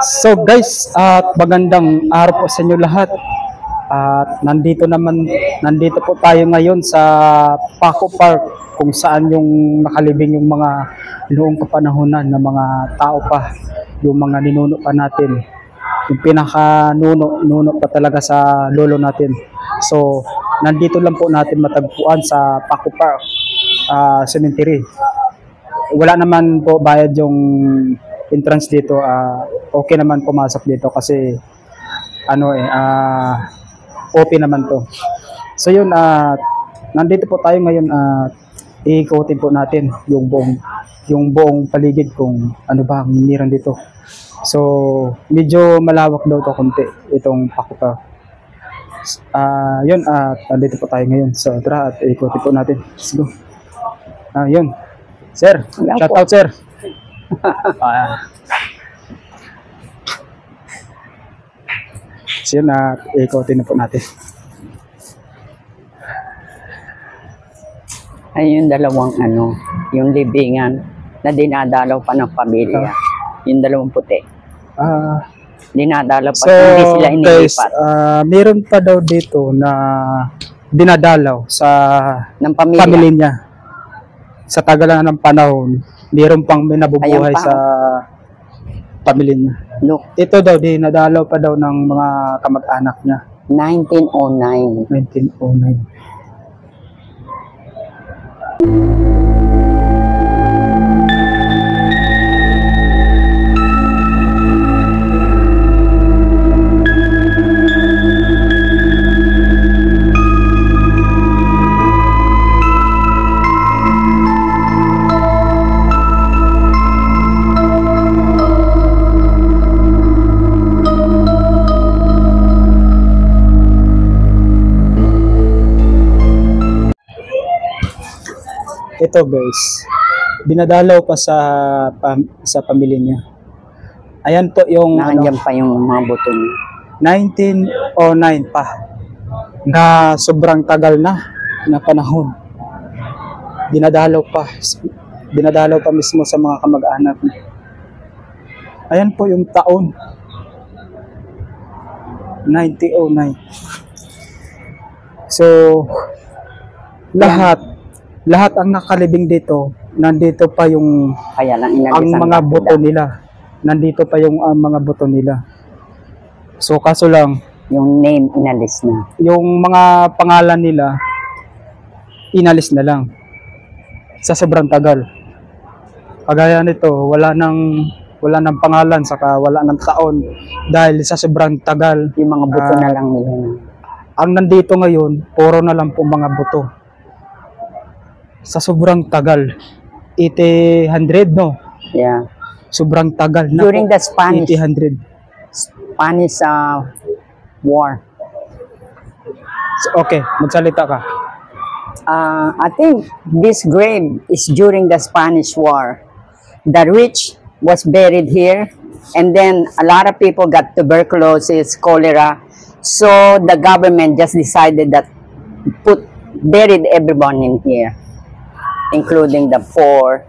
So guys, at magandang araw po sa inyo lahat. At nandito po tayo ngayon sa Paco Park, kung saan yung nakalibing yung mga noong kapanahunan na mga tao pa, yung mga ninuno pa natin, yung pinaka-nuno pa talaga sa lolo natin. So nandito lang po natin matagpuan sa Paco Park Cemetery. Wala naman po bayad yung entrance dito. Okay naman pumasok dito kasi OP naman to. So yun, nandito po tayo ngayon at iikutin po natin yung buong paligid kung ano ba ang meron dito. So medyo malawak daw to konti itong Paco Park. Yun, nandito po tayo ngayon. So tara at iikutin po natin. Let's go. Yun. Sir, shout out sir. So yun, ikotin na po natin. Ay, yung dalawang yung libingan na dinadalaw pa ng pamilya. Yung dalawang puti. Dinadalaw pa, hindi sila inilipat. Guys, meron pa daw dito na dinadalaw sa ng pamilya niya. Sa tagalan ng panahon, meron pang may nabubuhay sa pamilya niya. Look. Ito daw, dinadalaw pa daw ng mga kamag-anak niya. 1909. 1909. Ito guys, binadalaw pa sa pamilya niya. Ayan po yung nandiyan pa yung mga buto niya. 1909 pa. Na sobrang tagal na panahon. Binadalaw pa mismo sa mga kamag-anak niya. Ayan po yung taon. 1909. So lahat ang nakalibing dito, nandito pa yung kaya lang ang mga buto nila. Nandito pa yung mga buto nila. So kaso lang, yung name inalis na. Yung mga pangalan nila inalis na lang. Sa sobrang tagal. Kagaya nito, wala nang pangalan, saka wala nang taon dahil sa sobrang tagal. Yung mga buto na lang nila. Ang nandito ngayon, puro na lang po mga buto. Sa sobrang tagal, 800 no? Yeah. Sobrang tagal na during po, the Spanish 800. Spanish war. So, okay, magsalita ka. I think this grave is during the Spanish War. The rich was buried here, and then a lot of people got tuberculosis, cholera. So the government just decided that buried everyone in here, including the poor,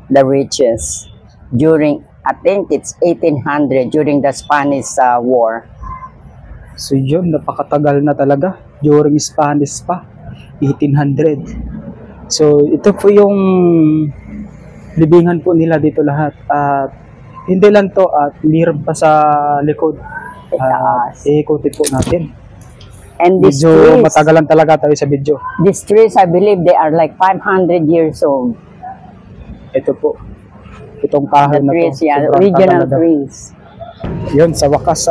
the riches, during, I think it's 1800, during the Spanish War. So yun, napakatagal na talaga, during Spanish pa, 1800. So ito po yung libingan po nila dito lahat. At hindi lang to, at meron pa sa likod. Ikutin po natin. And these medyo trees, matagalan talaga tayo sa video. These trees, I believe they are like 500 years old. Ito po. Itong kahoy na trees, to. Yeah, original trees. Yun, sa wakas,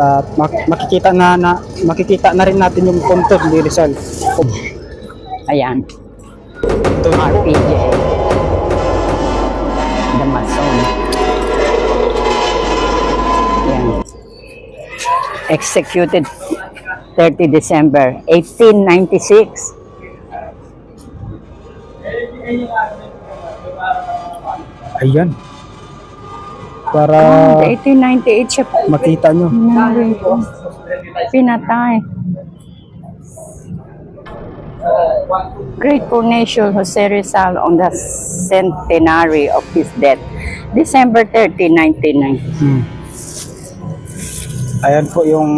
makikita na rin natin yung contour ni Rizal. Ayan. Ito RPG. The Mason. Ayan. Executed 30 December 1896. Ayan. Para 1898 siya makita nyo. Pinatay. Great coronation Jose Rizal on the centenary of his death, December 30, 1990. Ayan po yung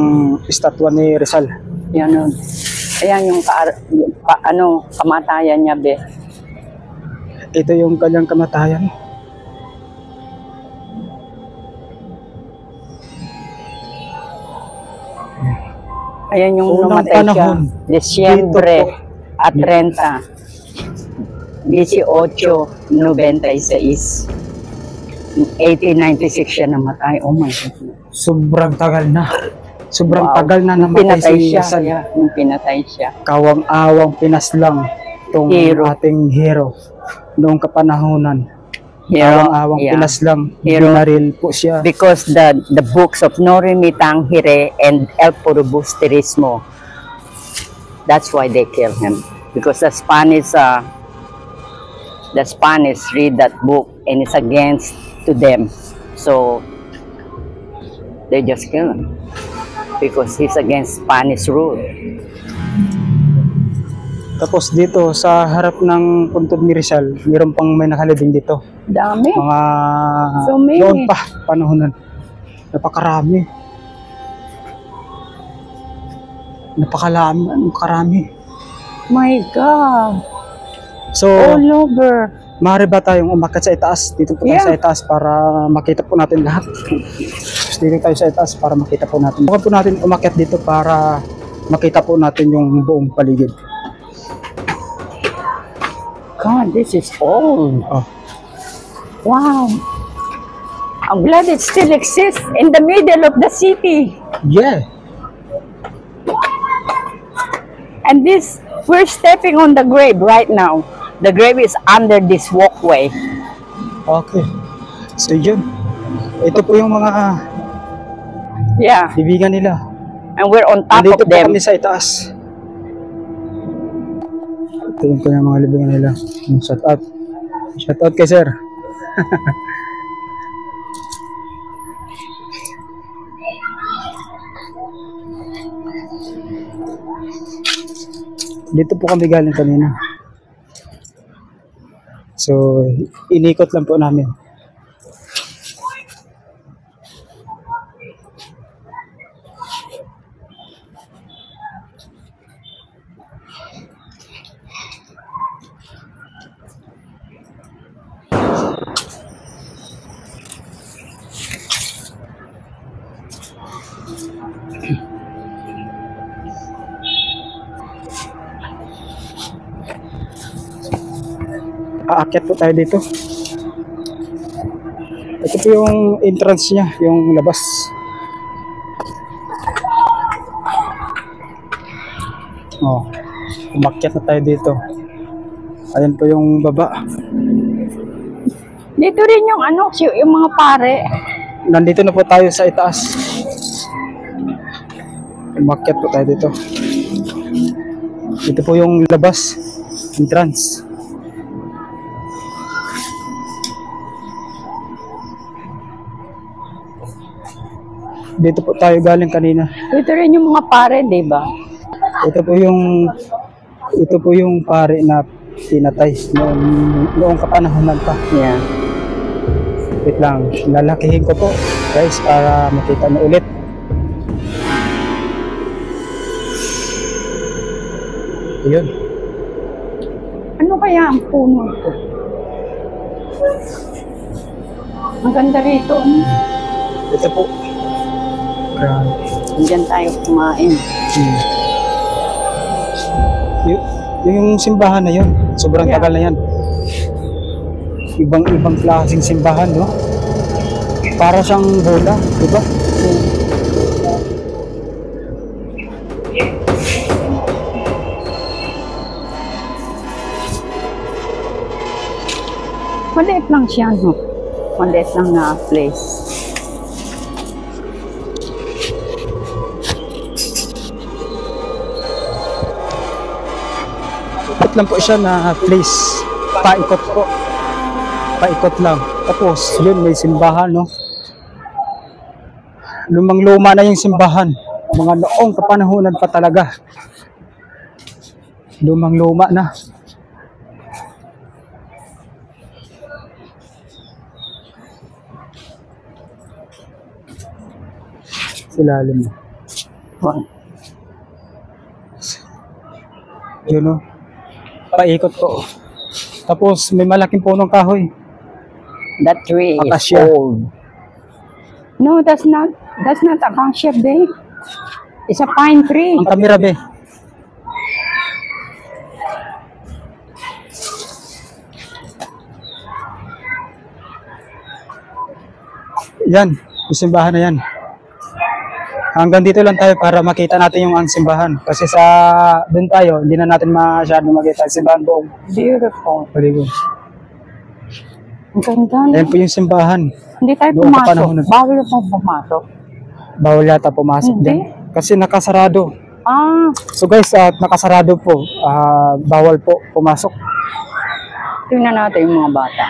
estatwa ni Rizal. Yan o. Ayan yung kamatayan niya, be. Ito yung kanyang kamatayan. Ayan yung Unang namatay siya. panahon. Disyembre Dito at 30. 1896. 1896 siya namatay. Oh my God. Sobrang tagal na. Sobrang Wow. tagal na namatay Pinatay si siya. Rizal. Nung pinatay siya. Kawang-awang pinaslang itong Hero. ating hero noong kapanahonan. Hero, Kawang-awang yeah. pinaslang, Hero. binaril po siya. Because the books of Norimi Tanghire and El Purubusterismo, that's why they killed him. Because the Spanish read that book and it's against to them. So they just kill him because he's against Spanish rule. Tapos dito sa harap ng puntod ni Rizal, mayroon pang may nakalibing dito. Dami. Mga So many. noon pa, panahonan. Napakarami. Napakarami. My God. So, All over. maaari ba tayong umakyat sa itaas? Dito po tayo Yeah. sa itaas para makita po natin lahat. Tapos dito tayo sa itaas para makita po natin. Huwag po natin umakyat dito para makita po natin yung buong paligid. God, this is old. Oh. Wow. I'm glad it still exists in the middle of the city. Yeah. And this, we're stepping on the grave right now. The grave is under this walkway. Okay. So yun. Ito po yung mga Yeah. bibigan nila. And we're on top Nandito of po them. kami sa itaas. Ito yung kanyang mga libingan nila. Shout out. Shout out kay sir. Dito po kami galing kanina. So, inikot lang po namin. Aakyat po tayo dito. Ito po yung entrance niya, yung labas. Oh, umakyat na tayo dito. Ayan po yung baba. Dito rin yung ano, yung mga pare. Nandito na po tayo sa itaas. Umakyat po tayo dito. Ito po yung labas, entrance. Dito po tayo galing kanina. Dito rin yung mga pare, di ba? Ito po yung pare na pinatay noong kapanahonan pa. Yeah. Wait lang, lalakihin ko po guys para makita na ulit. Ayun. Ano kaya ang puno ito? Ang ganda rito. Ano? Ito po. Grabe. Diyan tayo kumain. Hmm. Yung simbahan na yun, sobrang Yeah. tagal na yan. Ibang-ibang klaseng simbahan, no? Para siyang bola, di ba? Maliit lang siya, no? Maliit lang na place. Ikot lang po siya na place. Paikot po. Paikot lang. Tapos, yun, may simbahan, no? Lumang-luma na yung simbahan. Mga noong kapanahunan pa talaga. Lumang-luma na. Sa ilalim. Yun o. Paikot po. Tapos may malaking punong kahoy. That tree Acacia. is old. No, that's not acacia, babe. It's a pine tree. Ang kamera be. Yan, yung simbahan na yan. Hanggang dito lang tayo para makita natin yung ang simbahan. Kasi sa doon tayo, hindi na natin masyado makita yung simbahan buong. Beautiful. Paligod. Ang ganda. no? Ayan po yung simbahan. Hindi tayo Noong pumasok. panahon na- Bawal po pumasok. Bawal yata pumasok Hindi. din. Kasi nakasarado. Ah, So guys, nakasarado po. Bawal po pumasok. tingnan natin yung mga bata.